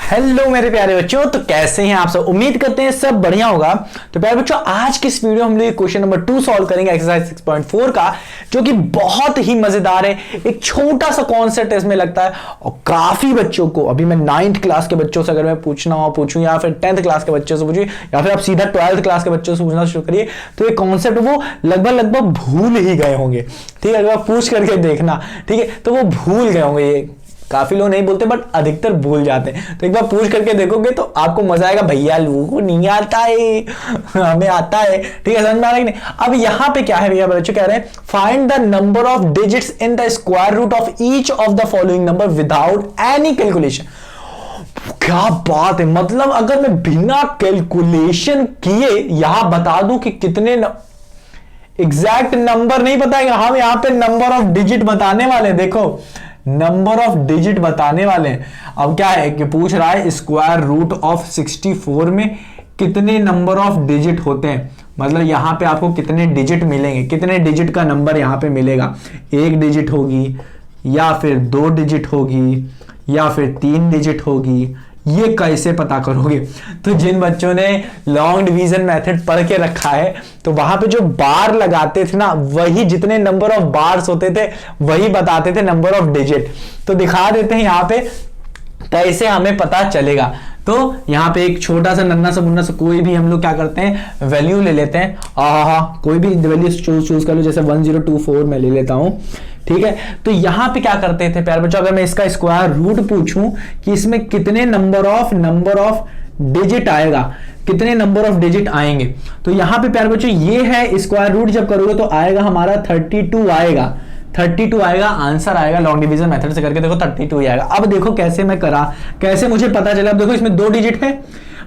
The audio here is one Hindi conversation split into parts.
हेलो मेरे प्यारे बच्चों, तो कैसे हैं आप सब। उम्मीद करते हैं सब बढ़िया होगा। तो प्यारे बच्चों, आज की इस वीडियो हम लोग क्वेश्चन नंबर 2 सॉल्व करेंगे एक्सरसाइज 6.4 का, जो कि बहुत ही मजेदार है। एक छोटा सा कॉन्सेप्ट इसमें लगता है और काफी बच्चों को, अभी मैं 9th क्लास के बच्चों से अगर मैं पूछूं या फिर 10th क्लास के बच्चों से पूछूं या फिर आप सीधा 12th क्लास के बच्चों से पूछना शुरू करिए, तो ये कॉन्सेप्ट वो लगभग भूल ही गए होंगे। ठीक है, अगर पूछ करके देखना, ठीक है, तो वो भूल गए होंगे। ये काफी लोग नहीं बोलते बट अधिकतर भूल जाते हैं। तो एक बार पूछ करके देखोगे तो आपको मजा आएगा। भैया लोगों को नहीं आता है, हमें आता है। ठीक है, समझ में आ रहा है कि नहीं। अब यहां पे क्या है भैया, बच्चों कह रहे हैं find the number of digits in the square root of each of the following number without any calculation. क्या बात है, मतलब अगर मैं बिना कैलकुलेशन किए यहां बता दूं कि कितने एग्जैक्ट नंबर नहीं बताएंगे हम, यहां पे नंबर ऑफ डिजिट बताने वाले। देखो, नंबर ऑफ डिजिट बताने वाले हैं। अब क्या है कि पूछ रहा है स्क्वायर रूट ऑफ 64 में कितने नंबर ऑफ डिजिट होते हैं, मतलब यहां पे आपको कितने डिजिट मिलेंगे, कितने डिजिट का नंबर यहां पे मिलेगा। 1 डिजिट होगी या फिर 2 डिजिट होगी या फिर 3 डिजिट होगी, ये कैसे पता करोगे। तो जिन बच्चों ने लॉन्ग डिवीजन मेथड पढ़ के रखा है, तो वहां पे जो बार लगाते थे ना, वही जितने नंबर ऑफ बार्स होते थे वही बताते थे नंबर ऑफ डिजिट। तो दिखा देते हैं यहां पे, कैसे हमें पता चलेगा। तो यहां पे एक छोटा सा नन्ना सा मुन्ना सा कोई भी हम लोग क्या करते हैं, वैल्यू ले लेते हैं। कोई भी वैल्यू चूज कर लो, जैसे 1024 मैं ले लेता हूं। ठीक है, तो यहां पे क्या करते थे प्यारे बच्चों, अगर मैं इसका स्क्वायर रूट पूछूं कि इसमें कितने नंबर ऑफ डिजिट आएगा, कितने नंबर ऑफ डिजिट आएंगे, तो यहां पे प्यारे बच्चों ये है स्क्वायर रूट जब करोगे तो आएगा हमारा 32 आएगा। 32 आएगा, आंसर आएगा। लॉन्ग डिवीजन मेथड से करके देखो 32 ही आएगा। अब देखो कैसे मैं करा, कैसे मुझे पता चला। अब देखो इसमें 2 डिजिट है,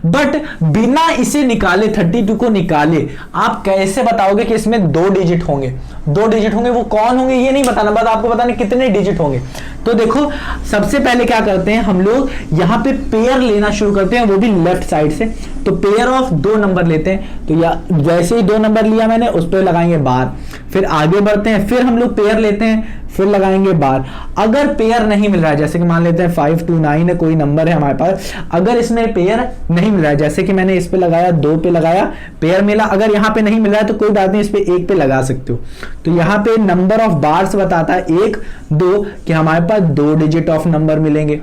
बट बिना इसे निकाले 32 को निकाले आप कैसे बताओगे कि इसमें 2 डिजिट होंगे। 2 डिजिट होंगे, वो कौन होंगे ये नहीं बताना, बस आपको बताना कितने डिजिट होंगे। तो देखो सबसे पहले क्या करते हैं हम लोग, यहां पे पेयर लेना शुरू करते हैं, वो भी लेफ्ट साइड से। तो पेयर ऑफ 2 नंबर लेते हैं, तो या जैसे ही 2 नंबर लिया मैंने उस पर लगाएंगे बार, फिर आगे बढ़ते हैं, फिर हम लोग पेयर लेते हैं, फिर लगाएंगे बार। अगर पेयर नहीं मिल रहा है, जैसे कि मान लेते हैं 5 2 9 है, कोई नंबर है हमारे पास, अगर इसमें पेयर नहीं मिल रहा है, जैसे कि मैंने इस पे लगाया, 2 पे लगाया, पेयर मिला। अगर यहाँ पे नहीं मिल रहा है तो कोई बात नहीं, इस पे 1 पे लगा सकते हो। तो यहाँ पे नंबर ऑफ बार्स बताता है 1 2 कि हमारे पास 2 डिजिट ऑफ नंबर मिलेंगे।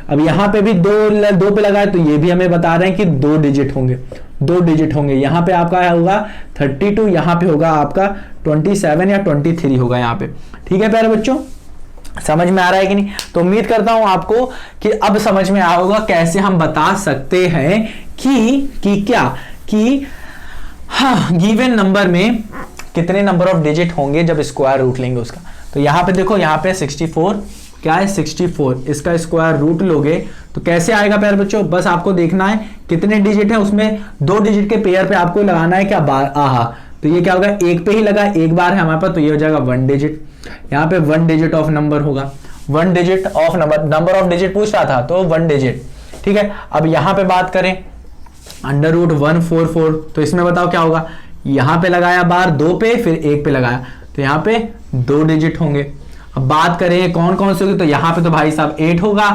अब यहाँ पे भी 2 पे लगाए तो ये भी हमें बता रहे हैं कि 2 डिजिट होंगे, 2 डिजिट होंगे। यहाँ पे आपका होगा 32, यहाँ पे होगा आपका 27 या 23 होगा यहाँ पे। ठीक है प्यारे बच्चों, समझ में आ रहा है कि नहीं। तो उम्मीद करता हूं आपको कि अब समझ में आया होगा कैसे हम बता सकते हैं कि क्या कि हाँ, गिवन नंबर में कितने नंबर ऑफ डिजिट होंगे जब स्क्वायर रूट लेंगे उसका। तो यहाँ पे देखो, यहाँ पे 64 क्या है, 64, इसका स्क्वायर रूट लोगे तो कैसे आएगा प्यारे बच्चों। बस आपको देखना है कितने डिजिट है, उसमें 2 डिजिट के पेयर पे आपको लगाना है क्या, बार। तो ये क्या होगा, 1 पे ही लगा, 1 बार है हमारे पास, तो ये हो जाएगा 1 डिजिट। यहाँ पे 1 डिजिट ऑफ नंबर होगा, 1 digit of number of digit पूछ रहा था तो 1 डिजिट। ठीक है, अब यहाँ पे बात करें √144, तो इसमें बताओ क्या होगा। यहाँ पे लगाया बार 2 पे, फिर 1 पे लगाया, तो यहाँ पे 2 डिजिट होंगे। अब बात करें कौन कौन से होंगे, तो यहाँ पे तो भाई साहब 8 होगा,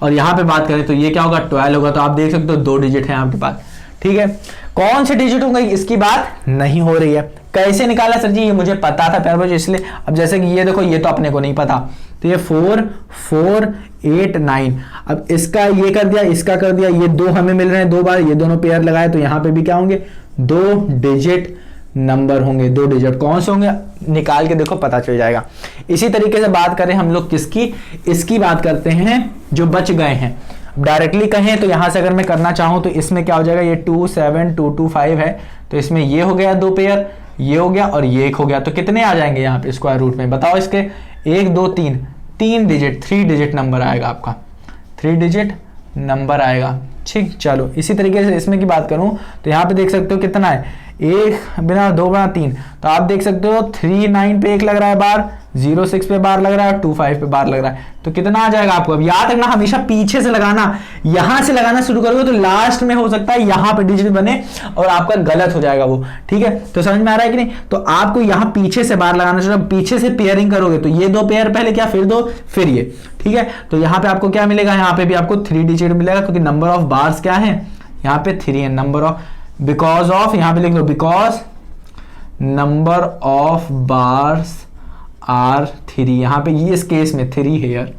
और यहाँ पे बात करें तो ये क्या होगा, 12 होगा। तो आप देख सकते हो 2 डिजिट है आपके पास। ठीक है, कौन से डिजिट होंगे इसकी बात नहीं हो रही है। कैसे निकाला सर जी, ये मुझे पता था प्यारे बच्चों, इसलिए अब जैसे कि ये देखो, ये तो अपने को नहीं पता, तो ये 4 4 8 9। अब इसका ये कर दिया, इसका कर दिया, ये 2 हमें मिल रहे हैं 2 बार, ये दोनों पेयर लगाए, तो यहाँ पे भी क्या होंगे, 2 डिजिट नंबर होंगे। 2 डिजिट कौन से होंगे निकाल के देखो, पता चल जाएगा। इसी तरीके से बात करें हम लोग किसकी, इसकी बात करते हैं जो बच गए हैं। डायरेक्टली कहें तो यहां से अगर मैं करना चाहूं तो इसमें क्या हो जाएगा, ये 2 7 2 2 5 है, तो इसमें ये हो गया 2 पेयर, ये हो गया और ये 1 हो गया। तो कितने आ जाएंगे यहाँ पे स्क्वायर रूट में, बताओ इसके। 1 2 3 डिजिट, 3 डिजिट नंबर आएगा आपका, 3 डिजिट नंबर आएगा। ठीक, चलो इसी तरीके से इसमें की बात करूं तो यहाँ पे देख सकते हो कितना है, एक बिना 2 बना 3, तो आप देख सकते हो 3 9 पे एक लग रहा है बार, 0 6 पे बार लग रहा है, 2 5 पे बार लग रहा है, तो कितना आ जाएगा आपको। अब याद रखना हमेशा पीछे से लगाना, यहां से लगाना शुरू करोगे तो लास्ट में हो सकता है यहां पे डिजिट बने और आपका गलत हो जाएगा वो, ठीक है। तो समझ में आ रहा है कि नहीं, तो आपको यहां पीछे से बार लगाना चाहिए, पीछे से पेयरिंग करोगे तो ये 2 पेयर पहले क्या, फिर 2 फिर ये, ठीक है। तो यहां पे आपको क्या मिलेगा, यहां पे भी आपको 3 डिजिट मिलेगा, क्योंकि नंबर ऑफ बार्स क्या है, यहां पे 3 है, नंबर ऑफ, बिकॉज ऑफ, यहां पे लिख लो because number of bars are 3, यहां पे ये इस केस में 3 हेयर,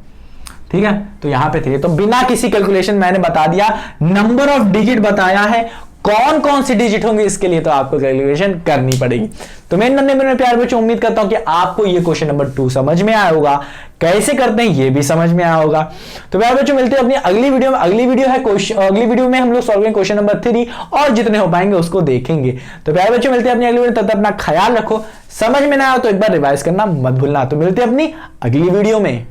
ठीक है। तो यहां पे 3, तो बिना किसी कैलकुलेशन मैंने बता दिया, नंबर ऑफ डिजिट बताया है, कौन कौन सी डिजिट होंगे इसके लिए तो आपको कैलकुलेशन करनी पड़ेगी। तो मेरे नन्हे मेरे प्यार बच्चों, उम्मीद करता हूं कि आपको ये क्वेश्चन नंबर 2 समझ में आया होगा, कैसे करते हैं ये भी समझ में आया होगा। तो प्यार बच्चों मिलते हैं अपनी अगली वीडियो में। अगली वीडियो है अगली वीडियो में हम लोग सॉल्व करेंगे क्वेश्चन नंबर 3 और जितने हो पाएंगे उसको देखेंगे। तो प्यार बच्चों मिलते हैं अपनी अगली वीडियो, तब तक अपना ख्याल रखो, समझ में ना आया तो एक बार रिवाइज करना मत भूलना। तो मिलते हैं अपनी अगली वीडियो में।